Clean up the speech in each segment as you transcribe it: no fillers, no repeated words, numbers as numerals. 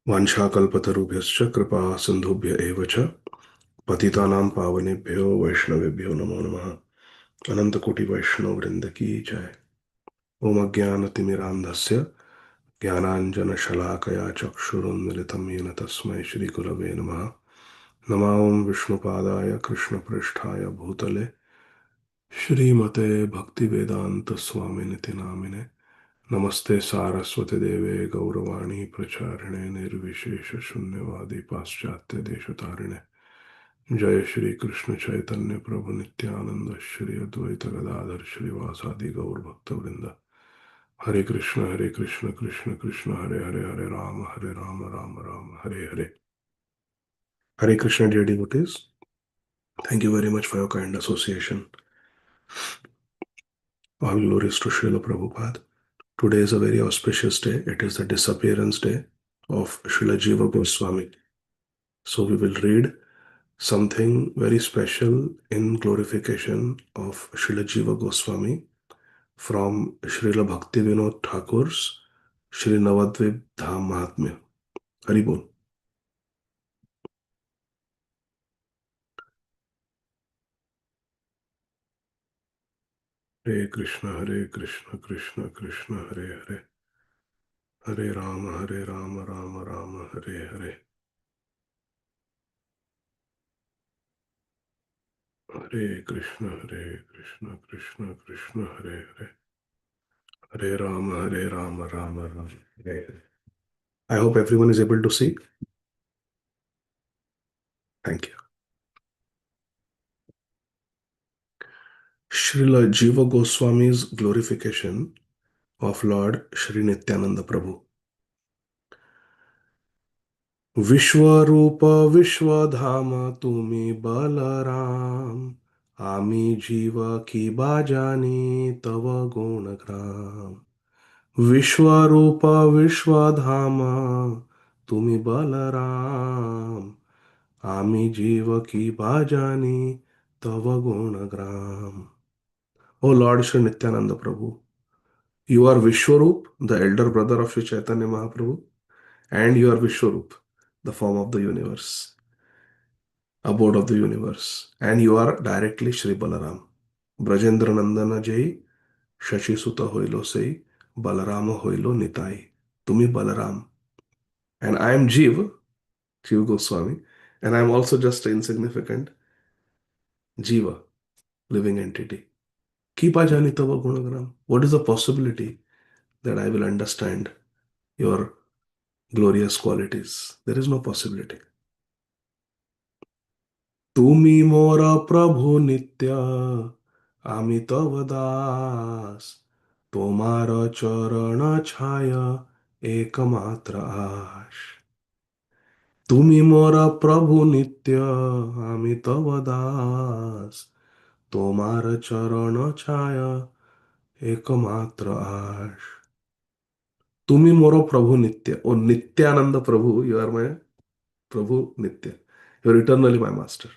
वाञ्छाकल्पतरुभ्यश्च कृपा सिन्धुभ्य एव च पतितानां पावनेभ्यो वैष्णवेभ्यो नमो नमः। अनंतकोटि वैष्णव वृंद की जय। ओम अज्ञानतिमिरान्धस्य ज्ञानाञ्जनशलाकया चक्षुरुन्मिलितं येन तस्मै श्रीगुरवे नमः। नमः ओं विष्णुपादाय कृष्णप्रेष्ठाय भूतले श्रीमते भक्तिवेदांत स्वामिनिति नामिने। नमस्ते सारस्वती देवे गौरवाणी प्रचारिणे निर्विशेष शून्यवादी पाश्चात्य देशतारिणे। जय श्री कृष्ण चैतन्य प्रभु नित्यानंद श्री अद्वैत गदाधर श्रीवासादि गौर भक्त वृंद। हरे Krishna Krishna Krishna Hare Hare Hare Ram Ram Ram Hare Hare. Hare Krishna, dear devotees. Thank you very much for your kind association. All glories to Srila Prabhupada. Today is a very auspicious day. It is the disappearance day of Srila Jiva Goswami. So we will read something very special in glorification of Srila Jiva Goswami from Srila Bhaktivinoda Thakur's Shri Navadvip Dham Mahatmya. Hari Bol. Hare Krishna, Krishna Krishna, Hare Hare. Hare Rama, Rama Rama, Hare Hare. Hare Krishna, Krishna Krishna, Hare Hare. Hare Rama, Rama Rama, Hare Hare. I hope everyone is able to see. Thank you. Srila Jiva Goswami's glorification of Lord Shri Nityananda Prabhu. विश्वरूप विश्वधाम तुम्ही बलराम आम्ही जीव की बाजानी तव गुणग्राम विश्वरूप विश्वधाम तुम्ही बलराम आम्ही जीव की बाजानी तव गुणग्राम. O Lord Shri Nityananda Prabhu, you are Vishwarup, the elder brother of Shri Chaitanya Mahaprabhu, and you are Vishwarup, the form of the universe, abode of the universe, and you are directly Shri Balaram. Brajendra Nandana Jai, Shashi Sutta Hoilo Sei, Balarama Hoilo Nitai. Tumi Balaram. And I am Jiva, Jiva Goswami, and I am also just an insignificant Jiva, living entity. Kipa Jani Tava Gunagram. What is the possibility that I will understand your glorious qualities? There is no possibility. তুমি মোর প্রভু নিত্য আমি তব দাস তোমার চরণ ছায় একমাত্র আশ. তুমি মোর প্রভু নিত্য আমি তব দাস তোমার চরণ ছায় একমাত্র আশ. তুমি মোর প্রভু নিত্য. ও নিত্যানন্দ প্রভু, you are my Prabhu Nitya. You are eternally my master.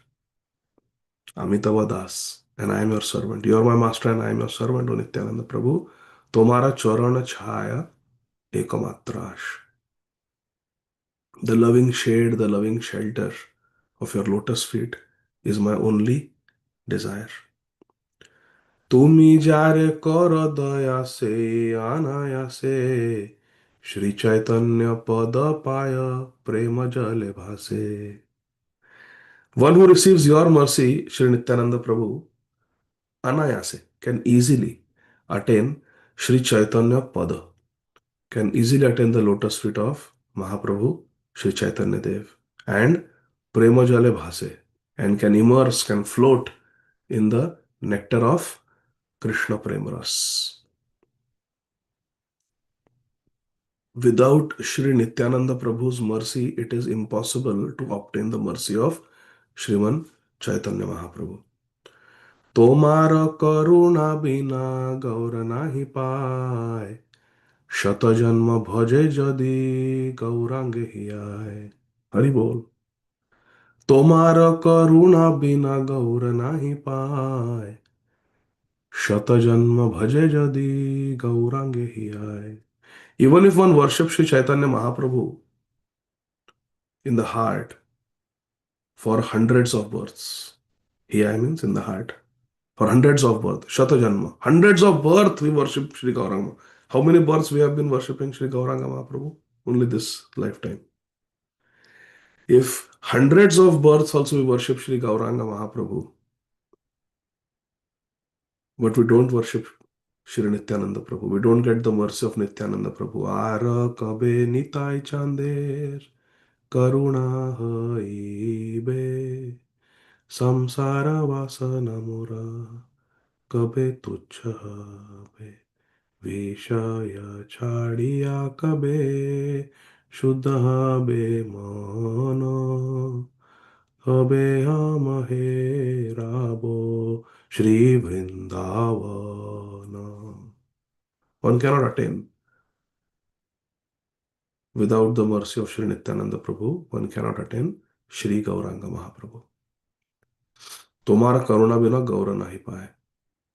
Amitava Das, and I am your servant. You are my master and I am your servant, O Nityananda Prabhu. Tomara Charana Chhaya Ekamatrash. The loving shade, the loving shelter of your lotus feet is my only desire. তুমি যারে কর দয়া সে অনায়াসে শ্রী চৈতন্য পদ পায় প্রেম জলে ভাসে. One who receives your mercy, Sri Nityananda Prabhu, anayase, can easily attain Sri Chaitanya Pada, can easily attain the lotus feet of Mahaprabhu, Sri Chaitanya Dev, and Prema Jale Bhase, and can immerse, can float in the nectar of Krishna Premaras. Without Sri Nityananda Prabhu's mercy, it is impossible to obtain the mercy of Sriman Chaitanya Mahaprabhu. তোমার করুণা বিনা গৌর নাহি পায় শত জন্ম ভজে যদি গৌরাঙ্গে হিয়ায়. হরি বল. তোমার করুণা বিনা গৌর নাহি পায় শত জন্ম ভজে যদি গৌরাঙ্গে হিয়ায়. Even if one worships Sri Chaitanya Mahaprabhu in the heart for hundreds of births. Hiya means in the heart. For hundreds of births. Shatajanma. Hundreds of births we worship Sri Gauranga. How many births we have been worshipping Sri Gauranga Mahaprabhu? Only this lifetime. If hundreds of births also we worship Sri Gauranga Mahaprabhu, but we don't worship Shri Nityananda Prabhu, we don't get the mercy of Nityananda Prabhu. Ara kabe nitai chander karuna haibe samsara vasana mura kabe tuchha habe vishaya chadiya kabe shuddha habe mana Abe Amahe Rabo Shri Vrindavana. One cannot attain without the mercy of Shri Nityananda Prabhu. One cannot attain Shri Gauranga Mahaprabhu. तुम्हारा करुणा बिना गौर नहीं पाए.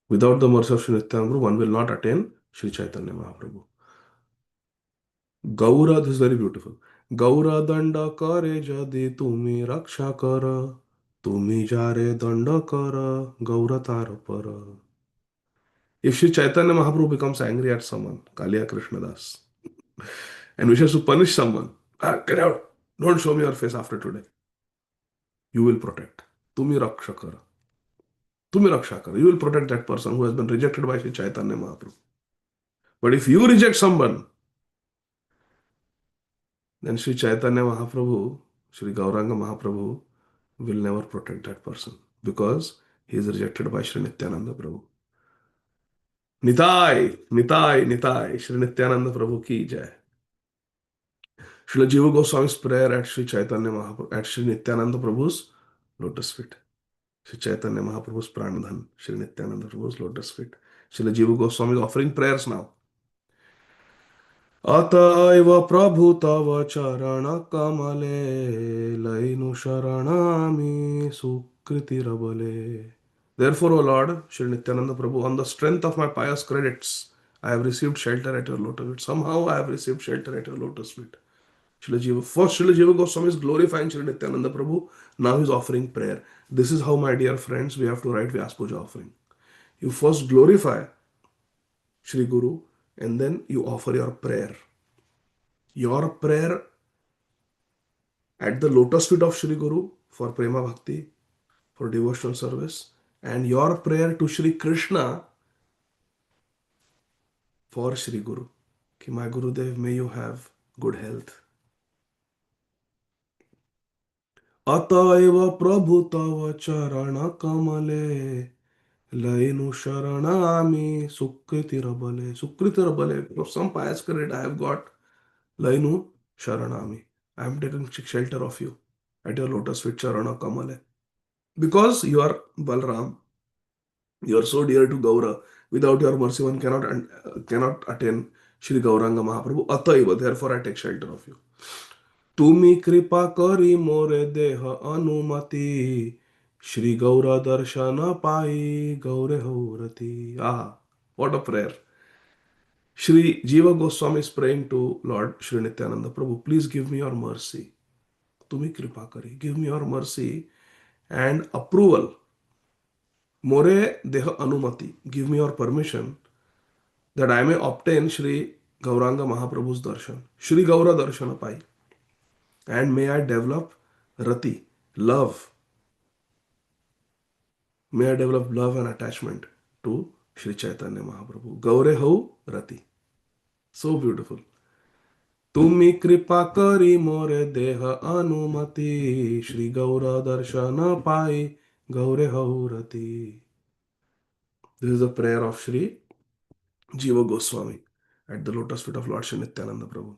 Without the mercy of Shri Nityananda Prabhu, one will not attain Shri Chaitanya Mahaprabhu. Gaura, this is very beautiful. Gaura danda kare jadi tumi raksha kara. Tumi jare danda kara. Gaura tar para. If Sri Chaitanya Mahaprabhu becomes angry at someone, Kaliya Krishnadas, and wishes to punish someone, get out, don't show me your face after today. You will protect. Tumi Rakshakara. Tumi Rakshakara. You will protect that person who has been rejected by Sri Chaitanya Mahaprabhu. But if you reject someone, then Sri Chaitanya Mahaprabhu, Sri Gauranga Mahaprabhu will never protect that person because he is rejected by Sri Nityananda Prabhu. Nitai, Nitai, Nitai, Sri Nityananda Prabhu ki jai. Srila Jiva Goswami's prayer at Sri Chaitanya Mahaprabhu, at Sri Nityananda Prabhu's lotus feet. Sri Chaitanya Mahaprabhu's Pranadhan, Sri Nityananda Prabhu's lotus feet. Srila Jiva Goswami is offering prayers now. Ataiva Prabhu Tava Charana Kamale Lainu Sharanami Sukriti Rabale. Therefore, O Lord, Sri Nityananda Prabhu, on the strength of my pious credits, I have received shelter at your lotus feet. Somehow I have received shelter at your lotus feet. First, Srila Jiva Goswami is glorifying Sri Nityananda Prabhu. Now he is offering prayer. This is how, my dear friends, we have to write Vyas Puja offering. You first glorify Sri Guru and then you offer your prayer. Your prayer at the lotus feet of Sri Guru for Prema Bhakti, for devotional service, and your prayer to Sri Krishna for Sri Guru. Ki my Gurudev, may you have good health. Ataiva Prabhu Tava Charana Kamale Lainu Sharanami Sukritirabale. Sukritirabale. Of some pious credit I have got Lainu Sharanami. I am taking shelter of you at your lotus feet Charana Kamale. Because you are Balram, you are so dear to Gaura. Without your mercy, one cannot attain Shri Gauranga Mahaprabhu. Ataiva. Therefore, I take shelter of you. तुम्ही कृपा करी मोरे देह अनुमति श्री गौर दर्शन पाई गौरे हौरती. Ah, what a prayer. Shri Jiva Goswami is praying to Lord Shri Nityananda Prabhu, please give me your mercy. तुम्ही कृपा करी. Give me your mercy and approval. More deha anumati. Give me your permission that I may obtain Shri Gauranga Mahaprabhu's darshan. Shri Gaura darshana pai. And may I develop rati, love. May I develop love and attachment to Sri Chaitanya Mahaprabhu. Gaure Hau Rati. So beautiful. Tumi kripa kari more deha anumati Shri Gaura darshana pai Gaure Hau Rati. This is the prayer of Shri Jiva Goswami at the lotus feet of Lord Shri Nityananda Prabhu.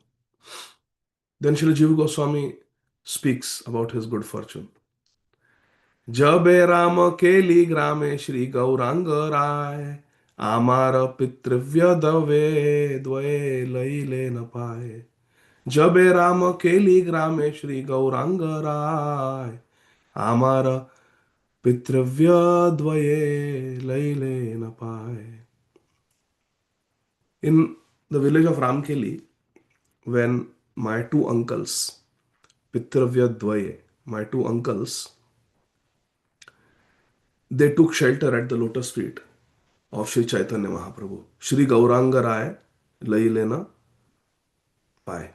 Then Shri Jiva Goswami speaks about his good fortune. जबे राम केली ग्रामे श्री गौरांग राय आमार पितृव्य दवे द्वये लईले न पाए. जबे राम केली ग्रामे श्री गौरांग राय आमार पितृव्य द्वये लईले न पाए. In the village of Ramkeli, when my two uncles, Pitravya my two uncles, they took shelter at the lotus feet of Sri Chaitanya Mahaprabhu. Sri Gauranga Rai, Lai Lena, Pai.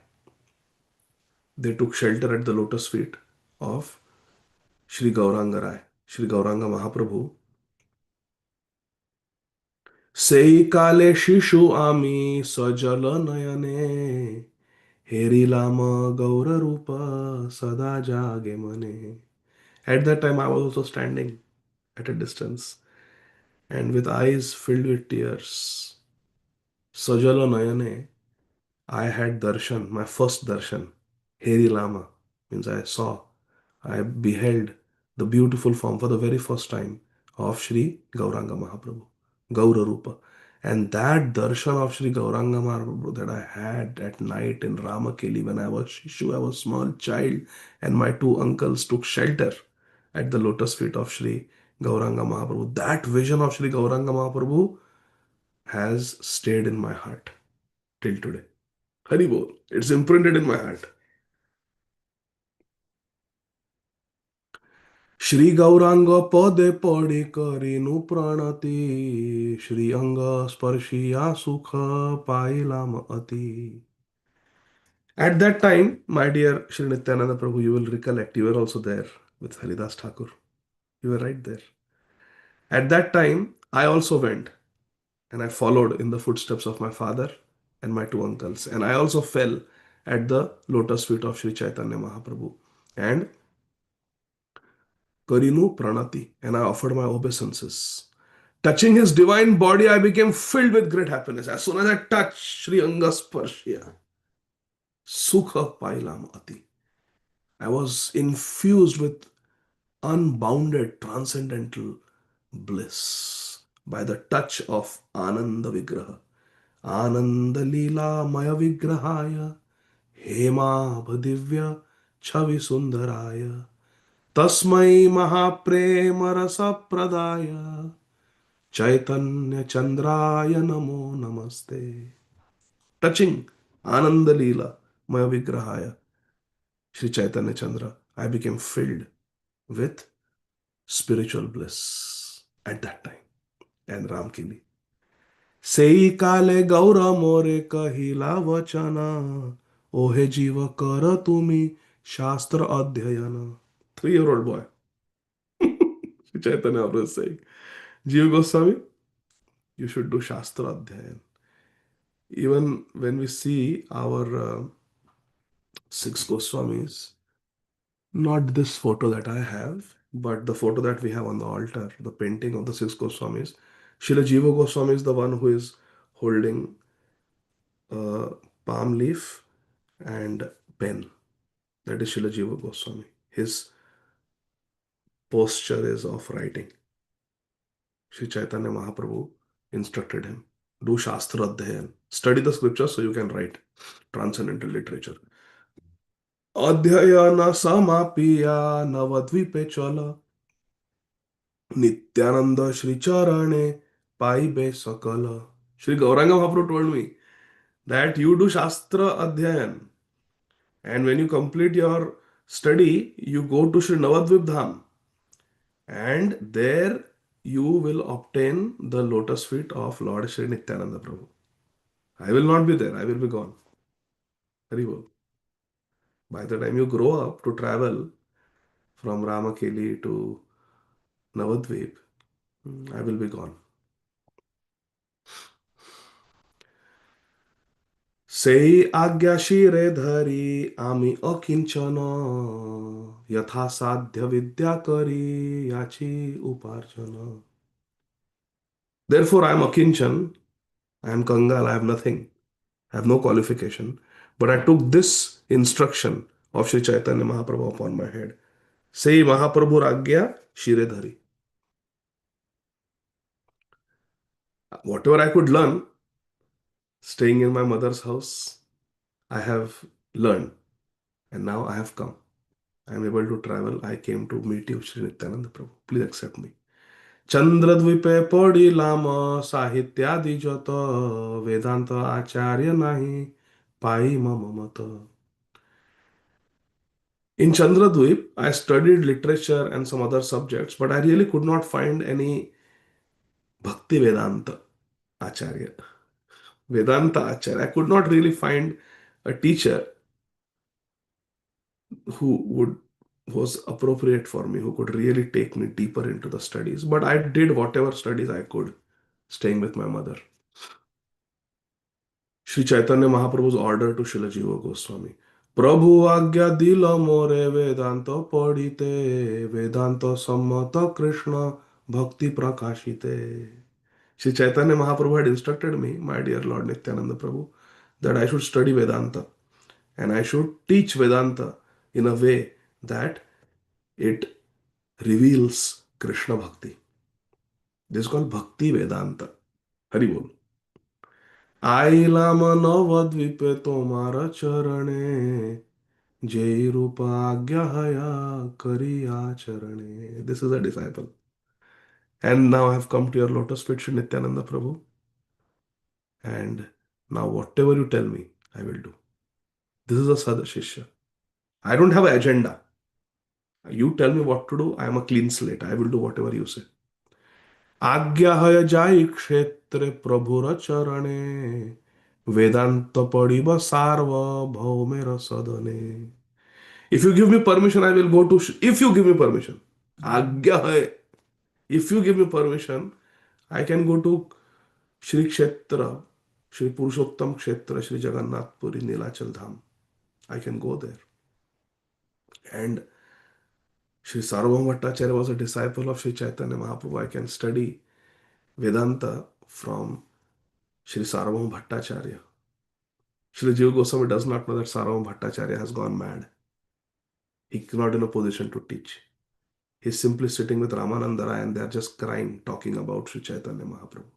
They took shelter at the lotus feet of Sri Gauranga Rai. Sri Gauranga Mahaprabhu. Sei kale shishu ami sajala nayane herilama gaura rupa sada jage mane. At that time, I was also standing at a distance and with eyes filled with tears. Sajala nayane, I had darshan, my first darshan. Heri Lama means I beheld the beautiful form for the very first time of Sri Gauranga Mahaprabhu, Gaura Rupa. And that darshan of Sri Gauranga Mahaprabhu that I had at night in Ramakeli when I was Shishu, I was a small child, and my two uncles took shelter at the lotus feet of Sri Gauranga Mahaprabhu. That vision of Sri Gauranga Mahaprabhu has stayed in my heart till today. Haribol, it's imprinted in my heart. Shri Gaurang पदे पड़ी करीनु प्रणति श्री अंग स्पर्शिया सुख पाइलाम अति. At that time, my dear Sri Nityananda Prabhu, you will recollect, you were also there with Haridas Thakur. You were right there. At that time, I also went and I followed in the footsteps of my father and my two uncles. And I also fell at the lotus feet of Sri Chaitanya Mahaprabhu. And Karinu Pranati, and I offered my obeisances. Touching his divine body, I became filled with great happiness. As soon as I touched Sri Angasparshya, Sukha Pailam Ati, I was infused with unbounded transcendental bliss by the touch of Ananda Vigraha. Ananda Leela Maya Vigrahaya Hema Bhadivya Chavi Sundaraya Tasmai Mahaprema Rasa Pradaya Chaitanya Chandraya Namo Namaste. Touching Ananda Leela, Maya Vigrahaya, Sri Chaitanya Chandra, I became filled with spiritual bliss at that time. And Ramkili. Sei kale gaura more kahila vachana, ohe jiva kara tumi shastra adhyayana. 3-year-old boy. Sri Chaitanya was saying, Jiva Goswami, you should do Shastra Adhyayan. Even when we see our six Goswamis, not this photo that I have, but the photo that we have on the altar, the painting of the six Goswamis, Srila Jiva Goswami is the one who is holding a palm leaf and pen. That is Srila Jiva Goswami. His posture is of writing. Sri Chaitanya Mahaprabhu instructed him, do Shastra Adhyayan. Study the scriptures so you can write transcendental literature. अध्ययन समापिया नवद्वीपे चल नित्यानंद श्री चरणे पाइबे सकल. Sri Gauranga Mahaprabhu told me that you do Shastra Adhyayan and when you complete your study, you go to Sri Navadvip Dham and there you will obtain the lotus feet of Lord Sri Nityananda Prabhu. I will not be there, I will be gone. Very well. By the time you grow up to travel from Ramakeli to Navadvip, I will be gone. সেই আজ্ঞা শিরে ধরি আমি অকিঞ্চন যথাসাধ্য বিদ্যা করি আছি উপার্জন. Therefore, I am akinchan, I am Kangal, I have nothing, I have no qualification. But I took this instruction of Sri Chaitanya Mahaprabhu upon my head. Say Mahaprabhu Agya Shire Dhari. Whatever I could learn, staying in my mother's house, I have learned. And now I have come. I am able to travel. I came to meet you, Sri Nityananda Prabhu. Please accept me. চন্দ্রদ্বীপে পড়িলাম সাহিত্যাদি যত বেদান্ত আচার্য নাহি পাই মম মত. In Chandradweep, I studied literature and some other subjects, but I really could not find any Bhakti Vedanta Acharya. Vedanta Acharya. I could not really find a teacher who would was appropriate for me, who could really take me deeper into the studies. But I did whatever studies I could, staying with my mother. Sri Chaitanya Mahaprabhu's order to Srila Jiva Goswami. প্রভু আজ্ঞা দিল মোরে বেদান্ত পড়িতে বেদান্ত সম্মত কৃষ্ণ ভক্তি প্রকাশিতে. Sri Chaitanya Mahaprabhu had instructed me, my dear Lord Nityananda Prabhu, that I should study Vedanta and I should teach Vedanta in a way that it reveals Krishna Bhakti. This is called Bhakti Vedanta. Hari Bol. আইলাম নবদ্বীপে তোমার চরণে যেই রূপ আজ্ঞা হয়া করিয়া চরণে. This is a disciple. And now I have come to your lotus feet, Sri Nityananda Prabhu. And now whatever you tell me, I will do. This is a Sada Shishya. I don't have an agenda. You tell me what to do, I am a clean slate. I will do whatever you say. आज्ञा है जाई क्षेत्र प्रभुर चरणे वेदांत पढ़िब सार्वभौमेर सदने. If you give me permission, I will go to. If you give me permission, आज्ञा है. If you give me permission, I can go to Shri Kshetra, Shri Purushottam Kshetra, Shri Jagannath Puri, Nilachal Dham. I can go there. And Shri Sarvabhauma Bhattacharya was a disciple of Shri Chaitanya Mahaprabhu. I can study Vedanta from Shri Sarvabhauma Bhattacharya. Shri Jiva Goswami does not know that Sarvabhauma Bhattacharya has gone mad. He is not in a position to teach. He is simply sitting with Ramananda Rai and they are just crying, talking about Shri Chaitanya Mahaprabhu.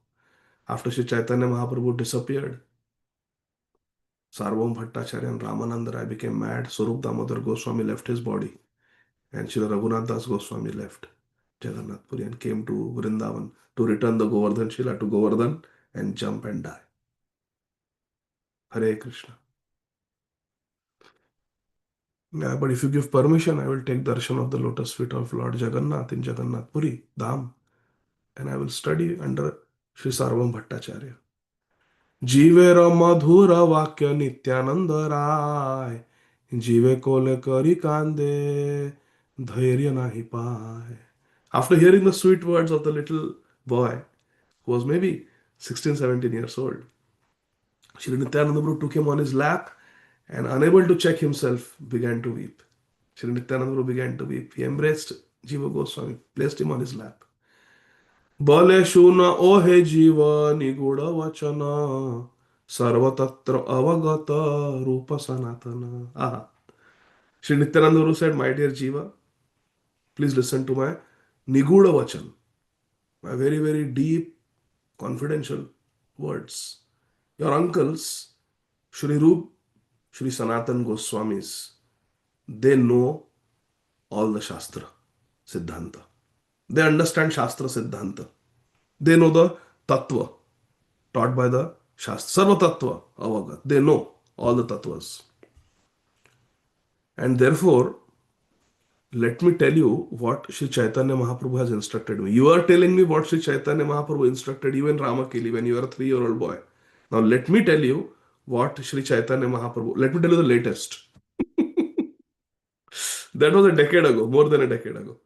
After Shri Chaitanya Mahaprabhu disappeared, Sarvabhauma Bhattacharya and Ramananda Rai became mad. Swarup Damodar Goswami left his body and Shri Raghunath Das Goswami left Jagannath Puri and came to Vrindavan to return the Govardhan Shila to Govardhan and jump and die. Hare Krishna. Yeah, but if you give permission, I will take darshan of the lotus feet of Lord Jagannath in Jagannath Puri, Dham, and I will study under Sri Sarvam Bhattacharya. जीवेर मधुर वाक्य नित्यानंद राय जीवे कोले करी कांदे धैर्य नाही पाय. After hearing the sweet words of the little boy, who was maybe 16, 17 years old, Shri Nityananda Prabhu took him on his lap and, unable to check himself, began to weep. Shri Nityananda Prabhu began to weep. He embraced Jiva Goswami, placed him on his lap. Bale shuna ohe jiva niguda vachana sarvatatra avagata rupa sanatana. Aha. Shri Nityananda Prabhu said, my dear Jiva, please listen to my niguda vachan, my very, very deep, confidential words. Your uncles, Shri Rup, Shri Sanatan Goswamis, they know all the Shastra, Siddhanta. They understand Shastra Siddhanta. They know the Tattva taught by the Shastra. Sarva Tattva, Avagat. They know all the Tattvas. And therefore, let me tell you what Sri Chaitanya Mahaprabhu has instructed me. You are telling me what Sri Chaitanya Mahaprabhu instructed you in Ramakeli when you were a 3-year-old boy. Now let me tell you what Sri Chaitanya Mahaprabhu, let me tell you the latest. That was a decade ago, more than a decade ago.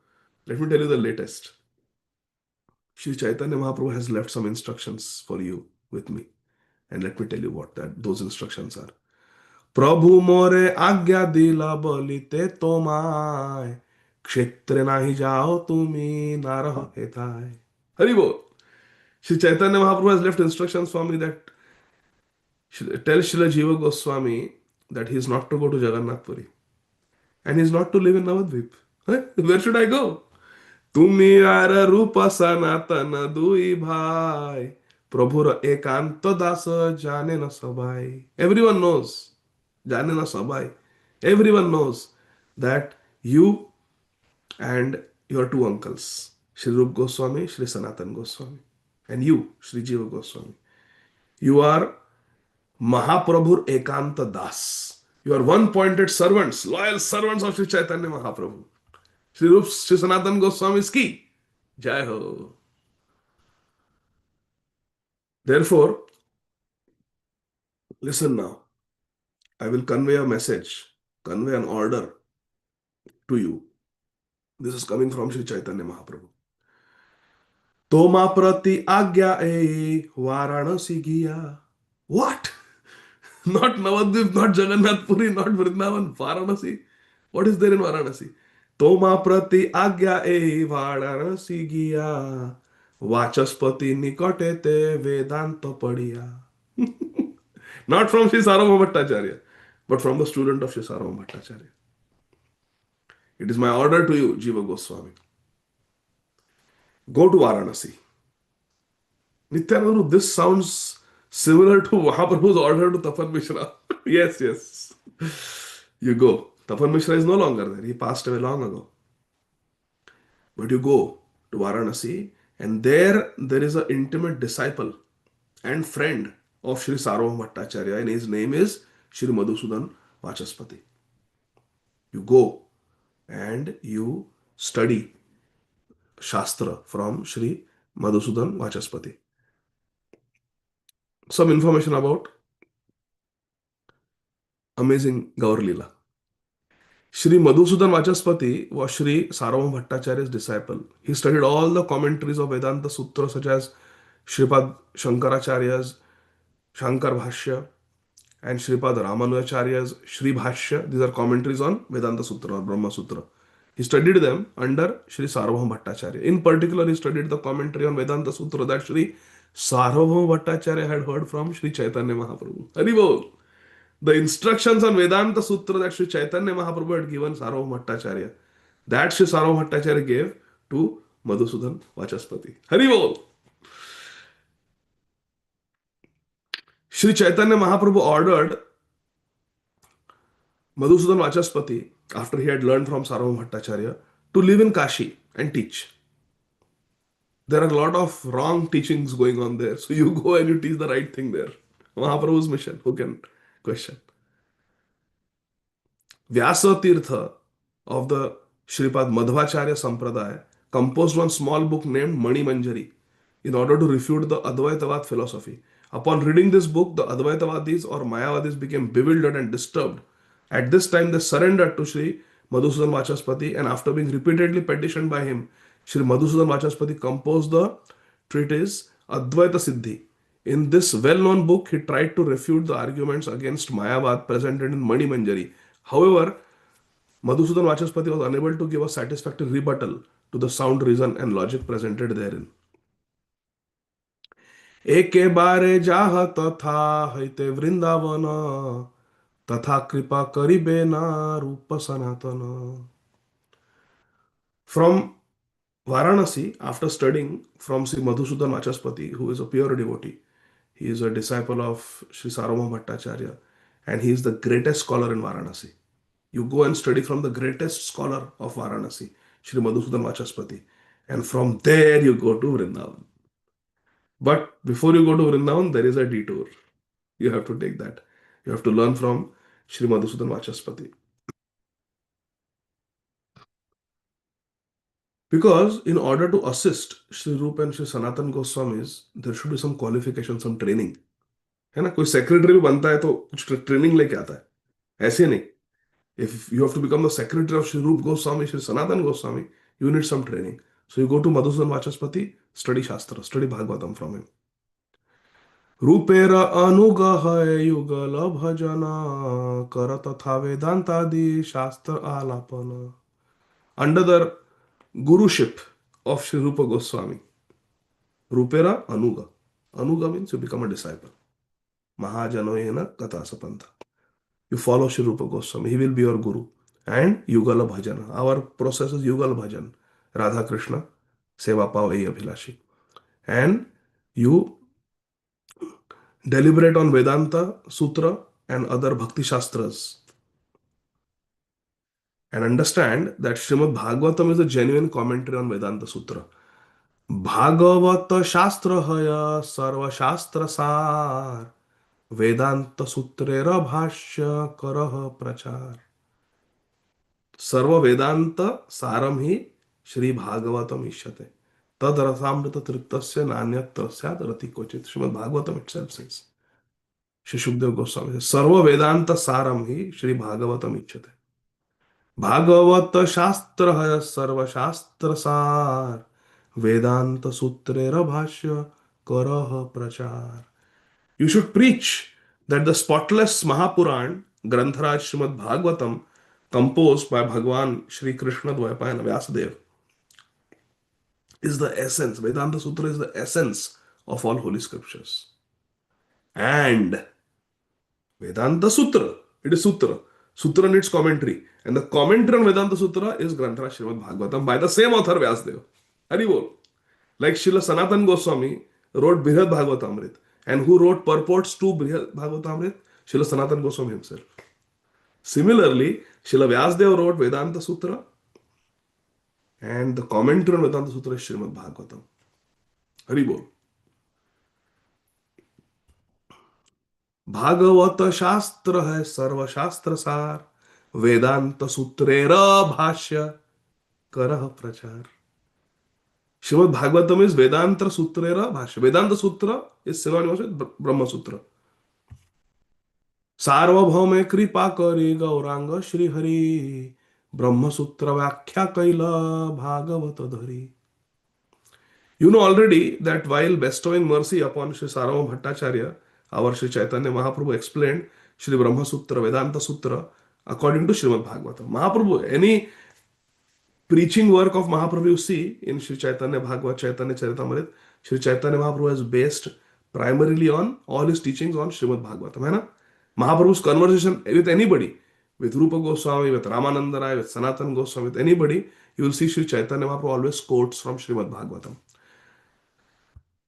Let me tell you the latest. Sri Chaitanya Mahaprabhu has left some instructions for you with me. And let me tell you what those instructions are. Prabhu more agya dila bolite tomai kshetre nahi jao tumi narah hetai. Haribol. Sri Chaitanya Mahaprabhu has left instructions for me that tell Srila Jiva Goswami that he is not to go to Jagannath Puri. And he is not to live in Navadvip. Where should I go? তুমি আর রূপ সনাতন দুই ভাই প্রভুর একান্ত দাস জানে না সবাই. Everyone knows, জানে না সবাই. Everyone knows that you and your two uncles, Shri Rup Goswami, Shri Sanatan Goswami, and you, Shri Jiva Goswami, you are Mahaprabhur ekanta das. You are one pointed servants, loyal servants of Sri Chaitanya Mahaprabhu. Sri Rup Sri Sanatan Goswami's ki. Jai Ho. Therefore, listen now. I will convey a message, convey an order to you. This is coming from Sri Chaitanya Mahaprabhu. Toma prati agya e Varanasi giya. What? Not Navadvip, not Jagannath Puri, not Vrindavan, Varanasi. What is there in Varanasi? Toma prati agya e Varanasi giya. Vachaspati nikate te Vedanta padiya. Not from Sri Sarvabhauma Bhattacharya, but from the student of Sri Sarvabhauma Bhattacharya. It is my order to you, Jiva Goswami. Go to Varanasi. Nityananda, this sounds similar to Mahaprabhu's order to Tapan Mishra. Yes, yes. You go. Tapan Mishra is no longer there. He passed away long ago. But you go to Varanasi, and there is an intimate disciple and friend of Sri Sarvabhauma Bhattacharya, and his name is Sri Madhusudan Vachaspati. You go and you study Shastra from Sri Madhusudan Vachaspati. Some information about amazing Gaur Leela. Sri Madhusudan Vachaspati was Sri Sarvabhauma Bhattacharya's disciple. He studied all the commentaries of Vedanta Sutras such as Sripad Shankaracharya's Shankar Bhashya and Sripad Ramanujacharya's Sri Bhashya. These are commentaries on Vedanta Sutra or Brahma Sutra. He studied them under Sri Sarvabhauma Bhattacharya. In particular, he studied the commentary on Vedanta Sutra that Sri Sarvabhauma Bhattacharya had heard from Sri Chaitanya Mahaprabhu. Haribol. The instructions on Vedanta Sutra that Sri Chaitanya Mahaprabhu had given Sarvabhauma Bhattacharya, that Sri Sarvabhauma Bhattacharya gave to Madhusudan Vachaspati. Haribol. Sri Chaitanya Mahaprabhu ordered Madhusudan Vachaspati, after he had learned from Sarvabhauma Bhattacharya, to live in Kashi and teach. There are a lot of wrong teachings going on there. So you go and you teach the right thing there. Mahaprabhu's mission. Who can question? Vyasa Tirtha of the Shripad Madhvacharya Sampradaya composed one small book named Mani Manjari in order to refute the Advaitavad philosophy. Upon reading this book, the Advaitavadis or Mayavadis became bewildered and disturbed. At this time, they surrendered to Sri Madhusudan Vachaspati, and after being repeatedly petitioned by him, Sri Madhusudan Vachaspati composed the treatise Advaita Siddhi. In this well-known book, he tried to refute the arguments against Mayavad presented in Mani Manjari. However, Madhusudan Vachaspati was unable to give a satisfactory rebuttal to the sound reason and logic presented therein. एके बारे जाह तथा हईते वृंदावन तथा कृपा करिबे ना रूप सनातन. From Varanasi, after studying from Sri Madhusudan Vachaspati, who is a pure devotee, he is a disciple of Sri Sarvabhauma Bhattacharya, and he is the greatest scholar in Varanasi. You go and study from the greatest scholar of Varanasi, Sri Madhusudan Vachaspati, and from there you go to Vrindavan. But before you go to Vrindavan, there is a detour. You have to take that. You have to learn from Sri Madhusudan Vachaspati. Because in order to assist Sri Rupa and Sri Sanatan Goswamis, there should be some qualification, some training. है ना, कोई secretary भी बनता है तो कुछ training लेके आता है, ऐसे नहीं. If you have to become the secretary of Sri Rupa Goswami, Sri Sanatan Goswami, you need some training. So you go to Madhusudan Vachaspati, study Shastra, study Bhagavatam from him. रूपेर अनुगह युगल भजन कर तथा वेदांतादि शास्त्र आलापन. Under the guruship of Sri Rupa Goswami, Rupera Anuga. Anuga means you become a disciple. Mahajanoyena Katasapanta. You follow Sri Rupa Goswami. He will be your guru. And Yugala Bhajan. Our process is Yugal Bhajan. Radha Krishna, Seva Pao Ei Abhilashi. And you deliberate on Vedanta, Sutra, and other Bhakti Shastras. And understand that Srimad Bhagavatam is a genuine commentary on Vedanta Sutra. Bhagavata Shastra Haya Sarva Shastra Sar वेदांत सूत्रेर भाष्य करह प्रचार. सर्व वेदांत सारम ही श्री भागवतम इष्यते. तद रसामृत तृप्तस्य नान्यत्र स्यात् रति क्वचित. Shrimad Bhagavatam itself says. Shri Sukhdev Goswami says, सर्व वेदांत सारम ही श्री भागवतम इष्यते. भागवत शास्त्र है सर्व शास्त्र सार. वेदांत सूत्रेर भाष्य करह प्रचार. You should preach that the spotless Mahapuran, Grantaraj Srimad Bhagavatam, composed by Bhagwan Shri Krishna Dvaipayan Vyasadeva, is the essence. Vedanta Sutra is the essence of all holy scriptures. And Vedanta Sutra, it is Sutra. Sutra needs commentary. And the commentary on Vedanta Sutra is Grantaraj Srimad Bhagavatam by the same author Vyasadeva. Haribol. Like Srila Sanatan Goswami wrote Brihad Bhagavatamrit. And who wrote purports to Brihad Bhagavatamrit? Srila Sanatan Goswami himself. Similarly, Srila Vyasadeva wrote Vedanta Sutra, and the commentary on Vedanta Sutra is Srimad Bhagavatam. Haribol. Bhagavat शास्त्र है सर्व शास्त्र सार. वेदांत सूत्रेर भाष्य करह प्रचार. Srimad Bhagavatam is Vedanta Sutrera Bhashya. Vedanta Sutra is synonymous with Brahma Sutra. सार्वभौमे कृपा करे गौरांग श्री हरि. ब्रह्म सूत्र व्याख्या कैला भागवत धरी. You know already that while bestowing mercy upon Sri Sarvabhauma Bhattacharya, our Sri Chaitanya Mahaprabhu explained Sri Brahma Sutra, Vedanta Sutra according to Srimad Bhagavatam. Mahaprabhu, any preaching work of Mahaprabhu you see in Sri Chaitanya Bhagavad, Chaitanya Charitamrita, Sri Chaitanya Mahaprabhu has based primarily on all his teachings on Srimad Bhagavatam. Hai na? Mahaprabhu's conversation with anybody, with Rupa Goswami, with Ramananda Rai, with Sanatan Goswami, with anybody, you will see Sri Chaitanya Mahaprabhu always quotes from Srimad Bhagavatam.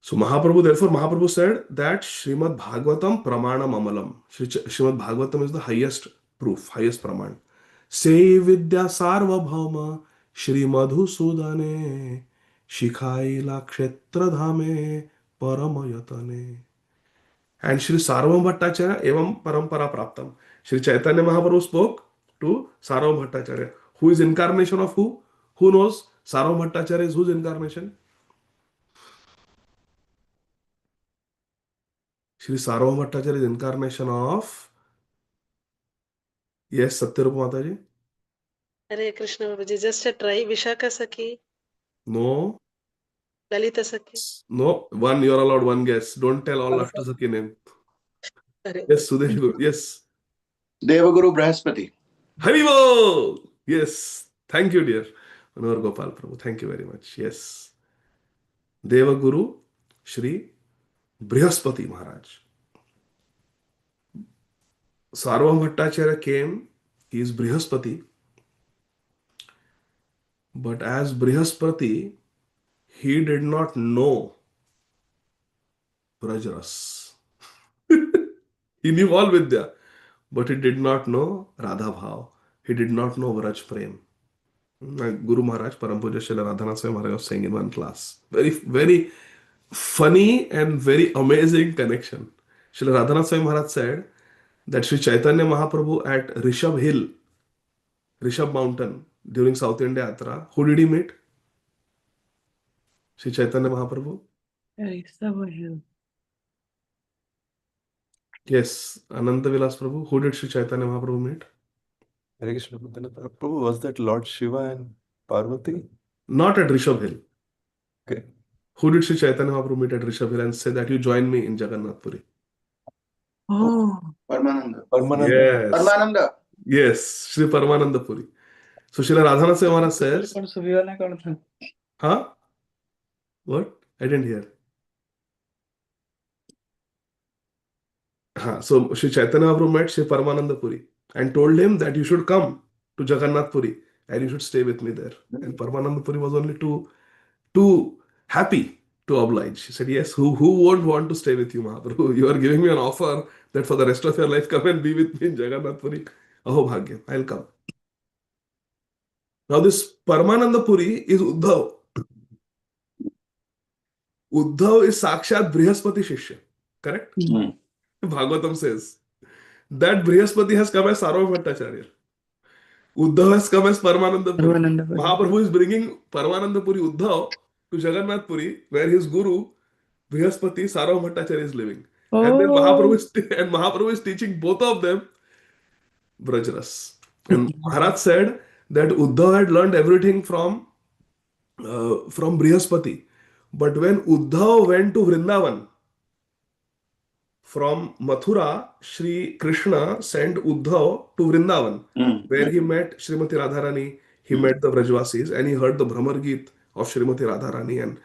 So Mahaprabhu, therefore, Mahaprabhu said that Srimad Bhagavatam Pramanam Amalam. Srimad Bhagavatam is the highest proof, highest Praman. Se Vidya Sarvabhauma Shri Madhusudane Shikhaila Kshetra Dhame Paramayatane. And Shri Sarvabhauma Bhattacharya Evam Parampara Praptam. Shri Chaitanya Mahaprabhu spoke to Sarvabhauma Bhattacharya. Who is incarnation of who? Who knows? Sarvabhauma Bhattacharya is whose incarnation? Shri Sarvabhauma Bhattacharya is incarnation of, yes, Satyarupa Mataji? Hare Krishna Babaji, just a try. Vishaka Saki, No. Lalita Saki. No. One, you're allowed one guess. Don't tell all Ashtasaki name. Yes, Sudesh Guru. Yes. Devaguru Brahaspati. Haribo! Yes. Thank you, dear. Manohar Gopal Prabhu. Thank you very much. Yes. Devaguru Shri Brihaspati Maharaj. Sarvabhauma Bhattacharya came. He is Brihaspati. But as Brihaspati, he did not know Brajras. He knew all Vidya, but he did not know Radha Bhav. He did not know Vraj Prem. My Guru Maharaj, Param Puja Srila Radhanath Swami Maharaj was saying in one class. Very, very funny and very amazing connection. Srila Radhanath Swami Maharaj said that Sri Chaitanya Mahaprabhu at Rishabh Hill, Rishabh Mountain, during South India Yatra, who did he meet? Sri Chaitanya Mahaprabhu? Rishabh Hill. Yes, Ananta Vilas Prabhu. Who did Sri Chaitanya Mahaprabhu meet? Hare Krishna Prabhu, was that Lord Shiva and Parvati? Not at Rishabh Hill. Okay. Who did Sri Chaitanya Mahaprabhu meet at Rishabh Hill and say that you join me in Jagannath Puri? Oh, Paramananda. Yes. Paramananda. Yes, Sri Paramananda Puri. So Srila Radhanath Swami Maharaj says, huh? What? I didn't hear. So Sri Chaitanya Mahaprabhu met Sri Paramananda Puri and told him that you should come to Jagannath Puri and you should stay with me there. And Paramananda Puri was only too happy to oblige. He said, yes, who won't want to stay with you, Mahaprabhu? You are giving me an offer that for the rest of your life, come and be with me in Jagannath Puri. Aho Bhagya, I'll come. Now this Paramananda Puri is Uddhav. Uddhav is Sakshat Brihaspati Shishya. Correct? Bhagavatam says that Brihaspati has come as Sarva Bhattacharya. Uddhav has come as Paramananda Puri. Parvanandapuri. Mahaprabhu is bringing Paramananda Puri Uddhav to Jagannath Puri, where his guru Brihaspati Sarva Bhattacharya is living. And then Oh. Mahaprabhu is teaching both of them Brajras. And Maharaj said that Uddhav had learned everything from Brihaspati. But when Uddhav went to Vrindavan, from Mathura, Sri Krishna sent Uddhav to Vrindavan, where he met Srimati Radharani, he met the Vrajvasis, and he heard the Brahmar Geet of Srimati Radharani, and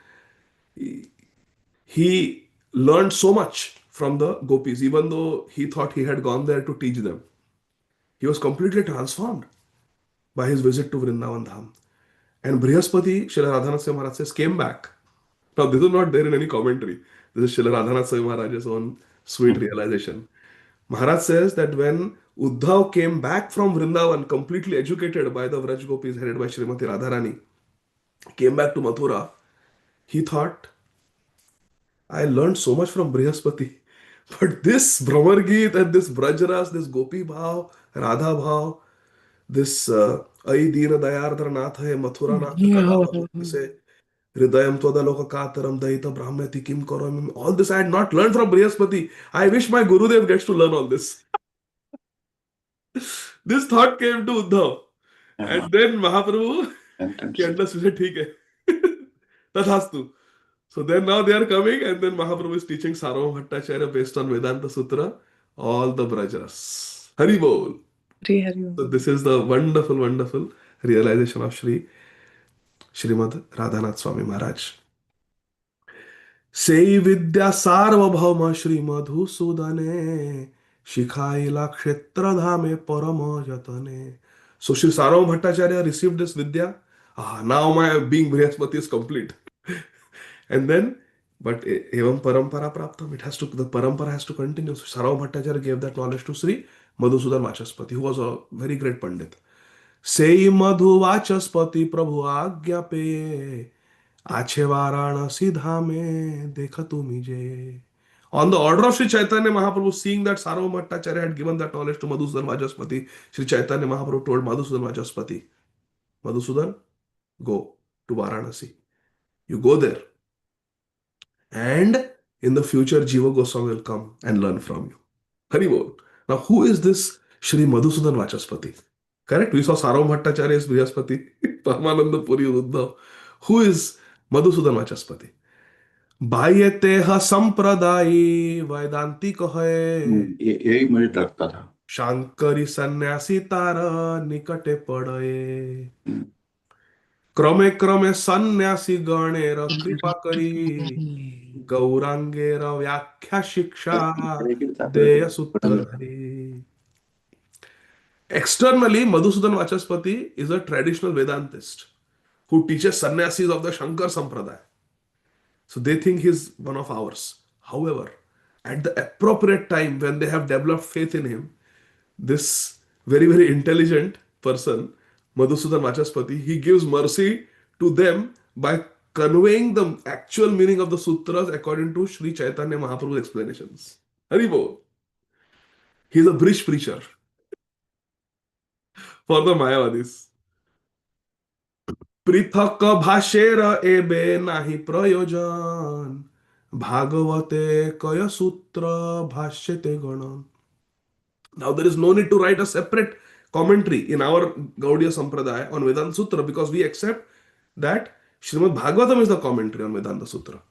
he learned so much from the gopis, even though he thought he had gone there to teach them. He was completely transformed by his visit to Vrindavan Dham. And Brihaspati, Srila Radhanasya Maharaj says, came back. Now, this is not there in any commentary. This is Srila Radhanasya Maharaj's own sweet realization. Maharaj says that when Uddhav came back from Vrindavan, completely educated by the Vraj Gopis headed by Srimati Radharani, came back to Mathura, he thought, I learned so much from Brihaspati. But this Brahmar Geet and this Brajras, this Gopi Bhav, Radha Bhav, this Ai Dina Dayardra Nath hai Mathura Nath Kadava se Hridayam Twadaloka Kataram Daita Brahmati Kim Karamim. All this I had not learned from Brihaspati. I wish my Gurudev gets to learn all this. This thought came to Uddhav. And then Mahaprabhu, he understood, ठीक है. Tathastu. So then now they are coming, and then Mahaprabhu is teaching Sarvabhauma Bhattacharya based on Vedanta Sutra, all the Brajas. Hari Bol. Hari Hari. So this is the wonderful, wonderful realization of Srimad Radhanath Swami Maharaj. Sei Vidya Sarvabhauma Shri Madhusudane Shikhaila Kshetra Dhame Parama Jatane. So Shri Sarvabhauma Bhattacharya received this Vidya. Now my being Brihaspati is complete. And then, but evam parampara praptam, the parampara has to continue. So Sarvabhauma Bhattacharya gave that knowledge to Sri Madhusudan Vachaspati, who was a very great Pandit. Sei Madhu Vachaspati Prabhu Agya Pe Ache Varanasi Dhame Dekha Tumi Je. On the order of Sri Chaitanya Mahaprabhu, seeing that Sarvabhauma Bhattacharya had given that knowledge to Madhusudan Vachaspati, Sri Chaitanya Mahaprabhu told Madhusudan Vachaspati, Madhusudan, go to Varanasi. You go there. And in the future, Jiva Goswami will come and learn from you. Hari Bol. Now, who is this Shri Madhusudan Vachaspati? Correct? We saw Sarvabhauma Bhattacharya is Brihaspati, Paramananda Puri Uddhav. Who is Madhusudan Vachaspati? Bhayate Sampradayi Vedanti Kahe यही मुझे लगता था. Shankari Sannyasi Tara Nikate Padaye Krame Krame Sannyasi Ganer Kripa Kari Gaurangera Vyakhya Shiksha Deya Sutradhari. Externally, Madhusudan Vachaspati is a traditional Vedantist who teaches sannyasis of the Shankar Sampradaya. So they think he's one of ours. However, at the appropriate time when they have developed faith in him, this very, very intelligent person, Madhusudan Vachaspati, he gives mercy to them by conveying the actual meaning of the sutras according to Sri Chaitanya Mahaprabhu's explanations. Haribol. He's a bridge preacher for the Mayavadis. पृथक भाषेर एबे नाही प्रयोजन भागवते कय सूत्र भाष्यते गण. Now there is no need to write a separate commentary in our Gaudiya Sampradaya on Vedanta Sutra because we accept that Srimad Bhagavatam is the commentary on Vedanta Sutra.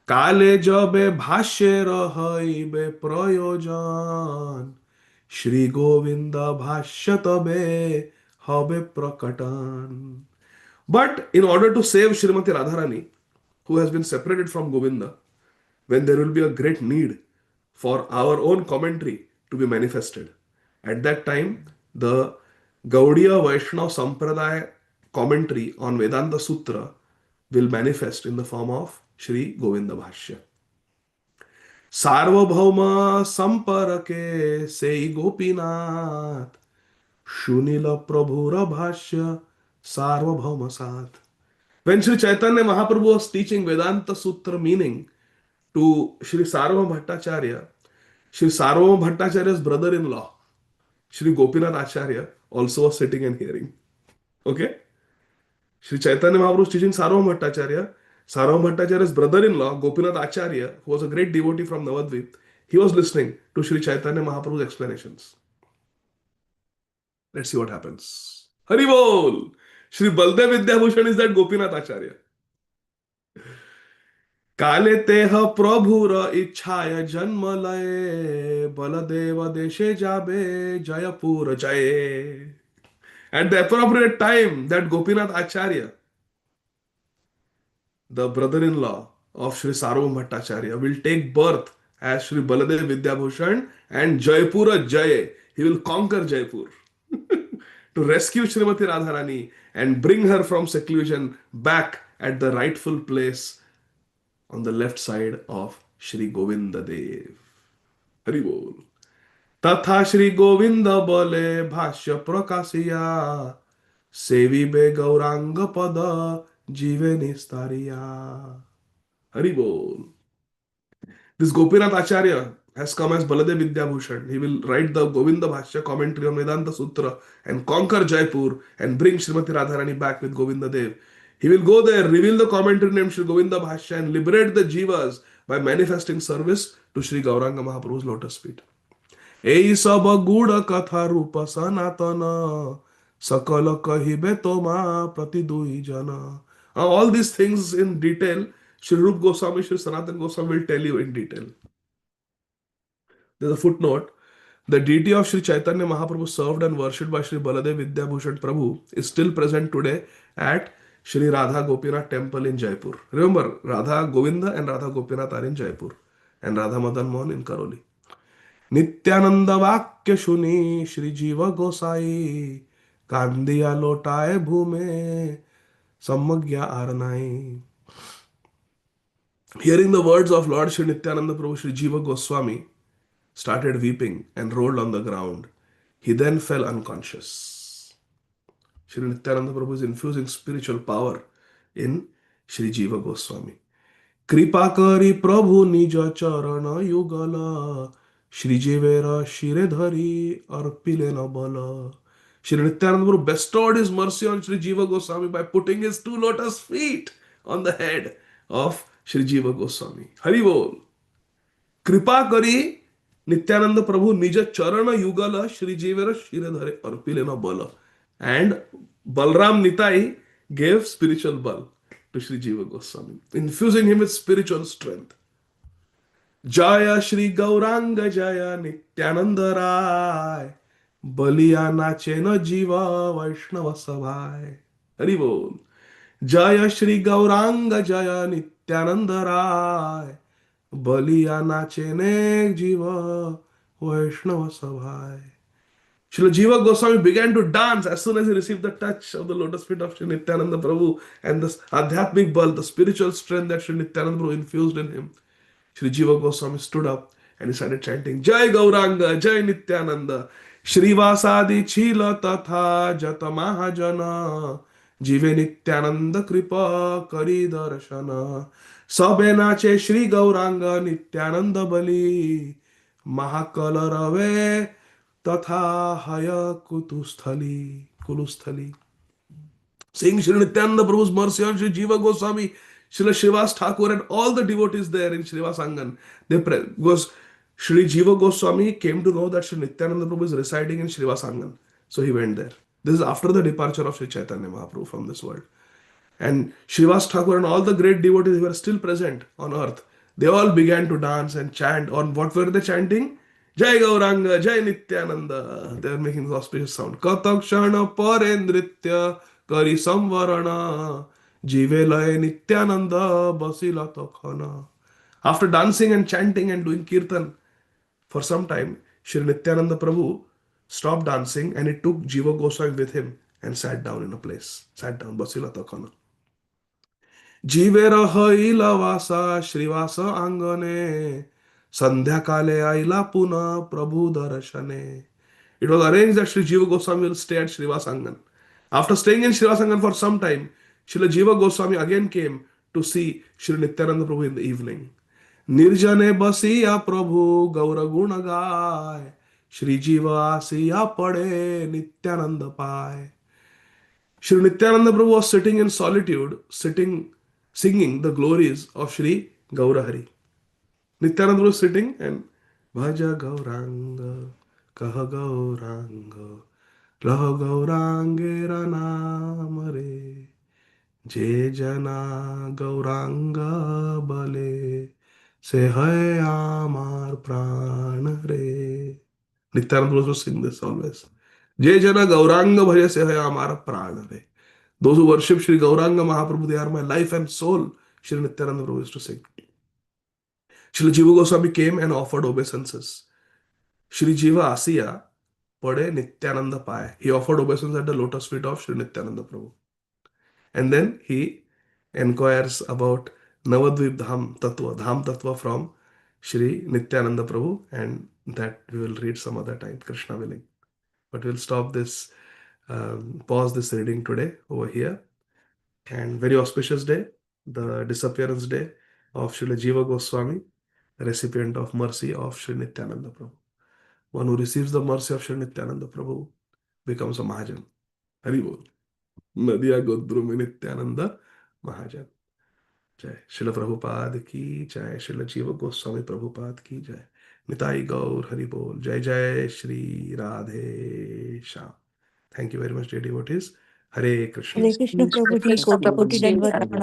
Kale jabe bhashye rahaibe prayojan Shri Govinda bhashya tabe habe prakatan. But in order to save Srimati Radharani, who has been separated from Govinda, when there will be a great need for our own commentary to be manifested, at that time, the Gaudiya Vaishnava Sampradaya commentary on Vedanta Sutra will manifest in the form of Shri Govinda Bhashya. Sarvabhauma Samparake Sei Gopinath Shunila Prabhura Bhashya Sarvabhauma Sat. When Sri Chaitanya Mahaprabhu was teaching Vedanta Sutra meaning to Sri Sarvabhauma Bhattacharya, Sri Sarvabhauma Bhattacharya's brother-in-law, Sri Gopinath Acharya, also was sitting and hearing. Okay? Sri Chaitanya Mahaprabhu is teaching Sarvabhauma Bhattacharya. Sarvabhauma Bhattacharya's brother-in-law, Gopinath Acharya, who was a great devotee from Navadvip, he was listening to Sri Chaitanya Mahaprabhu's explanations. Let's see what happens. Hari Bol! Sri Baldev Vidyabhushan is that Gopinath Acharya. काले Teh प्रभुर इच्छाय जन्म लय बलदेव देशे जाबे जयपुर जय. At the appropriate time, that Gopinath Acharya, the brother-in-law of Sri Sarvabhauma Bhattacharya, will take birth as Sri Baladev Vidyabhushan and Jaipura Jay. He will conquer Jaipur to rescue Srimati Radharani and bring her from seclusion back at the rightful place on the left side of Shri Govinda Dev. Hari Bol. तथा श्री गोविंद बोले भाष्य प्रकाशिया सेवी बे गौरांग पद जीवे निस्तारिया. Hari Bol. This Gopinath Acharya has come as Baladev Vidyabhushan. He will write the Govinda Bhashya commentary on Vedanta Sutra and conquer Jaipur and bring Srimati Radharani back with Govinda Dev. He will go there, reveal the commentary named Sri Govinda Bhashya and liberate the Jivas by manifesting service to Sri Gauranga Mahaprabhu's lotus feet. এই সব গুড় কথা রূপ সনাতন সকল কহিবে তোমা প্রতি দুই জন. All these things in detail, Sri Rup Goswami, Sri Sanatan Goswami will tell you in detail. There's a footnote. The deity of Sri Chaitanya Mahaprabhu served and worshipped by Sri Baladev Vidyabhushan Prabhu is still present today at Sri Radha Gopinath temple in Jaipur. Remember, Radha Govinda and Radha Gopinath are in Jaipur and Radha Madan Mohan in Karoli. Nityanand वाक्य सुनी श्री जीव गोसाई कांदिया लोटाए भूमे सम्मग्या आरनाई. Hearing the words of Lord Sri Nityananda Prabhu, Sri Jiva Goswami started weeping and rolled on the ground. He then fell unconscious. Sri Nityananda Prabhu is infusing spiritual power in Sri Jiva Goswami. कृपा करी प्रभु निज चरण युगल श्रीजीवेरा शिरे धरी अर्पिले न बल. Shri Nityananda Prabhu bestowed his mercy on Sri Jiva Goswami by putting his two lotus feet on the head of Sri Jiva Goswami. Hari Bol. Kripa kari Nityananda Prabhu nija charana yugala Shri Jivera shire dhare arpile na bala. And Balram Nitai gave spiritual bal to Sri Jiva Goswami, infusing him with spiritual strength. Jaya Shri Gauranga Jaya Nityananda Rai Baliya nache na Jiva Vaishnava Savai. Hari Bol. Jaya Shri Gauranga Jaya Nityananda Rai Baliya nache ne Jiva Vaishnava Savai. Srila Jiva Goswami began to dance as soon as he received the touch of the lotus feet of Sri Nityananda Prabhu and the Adhyatmic Bal, the spiritual strength that Sri Nityananda Prabhu infused in him. Sri Jiva Goswami stood up and he started chanting, Jai Gauranga, Jai Nityananda, Shrivasadi Chila Tatha Jata Mahajana, Jive Nityananda Kripa Kari Darshana, Sabe Nache Shri Gauranga Nityananda Bali, Mahakala Rave Tatha Haya Kulusthali. Saying Sri Nityananda Prabhu's mercy on Sri Jiva Goswami, Srila Srivas Thakur and all the devotees there in Srivas Angan. Because Sri Jiva Goswami came to know that Sri Nityananda Prabhu is residing in Srivas Angan. So he went there. This is after the departure of Sri Chaitanya Mahaprabhu from this world. And Srivas Thakur and all the great devotees who were still present on earth, they all began to dance and chant. On what were they chanting? Jai Gauranga, Jai Nityananda. They were making this auspicious sound. Katakshana Parendritya Kari Samvarana Jivelaya Nityananda Basila Tokhana. After dancing and chanting and doing kirtan for some time, Sri Nityananda Prabhu stopped dancing and he took Jiva Goswami with him and sat down in a place. Sat down, Basila Tokhana. Jivera haila vasa Shrivasa Angane Sandhya Kale Aila Puna Prabhu Darashane. It was arranged that Sri Jiva Goswami will stay at Srivas Angan. After staying in Srivas Angan for some time, Srila Jiva Goswami again came to see Sri Nityananda Prabhu in the evening. निर्जने बसिया प्रभु गौर गुण गाय, श्री जीव आसिया पड़े नित्यानंद पाए. Sri Nityananda Prabhu was sitting in solitude, singing the glories of Sri Gaurahari. Nityananda was sitting and Bhaja Gauranga, Kaha Gauranga, Laho Gaurangera Namare, Je Jana Gauranga Bale, Se Hai Amar Pran Re. Nityananda was sing this always. Je Jana Gauranga Bhaja Se Hai Amar Pran Re. Those who worship Sri Gauranga Mahaprabhu, they are my life and soul. Sri Nityananda Prabhu used to sing. Srila Jiva Goswami came and offered obeisances. Sri Jiva Asiya Pade Nityananda Paye. He offered obeisance at the lotus feet of Sri Nityananda Prabhu. And then he inquires about Navadvip Dham Tattva from Sri Nityananda Prabhu, and that we will read some other time, Krishna willing. But we'll stop this, pause this reading today over here. And very auspicious day, the disappearance day of Srila Jiva Goswami, recipient of mercy of Sri Nityananda Prabhu. One who receives the mercy of Sri Nityananda Prabhu becomes a Mahajan. Hari Bol. Nadiya Godrumi Nityananda Mahajan. Jai. Srila Prabhupada ki jai. Srila Jiva Goswami Prabhupada ki jai. Nitai Gaur Hari Bol. Jai Jai Shri Radhe Shyam. Thank you very much, dear devotees. Hare Krishna. Hare Krishna Prabhu ji, Krishna कोटि कोटि Prabhuji. दंडवत प्रणाम।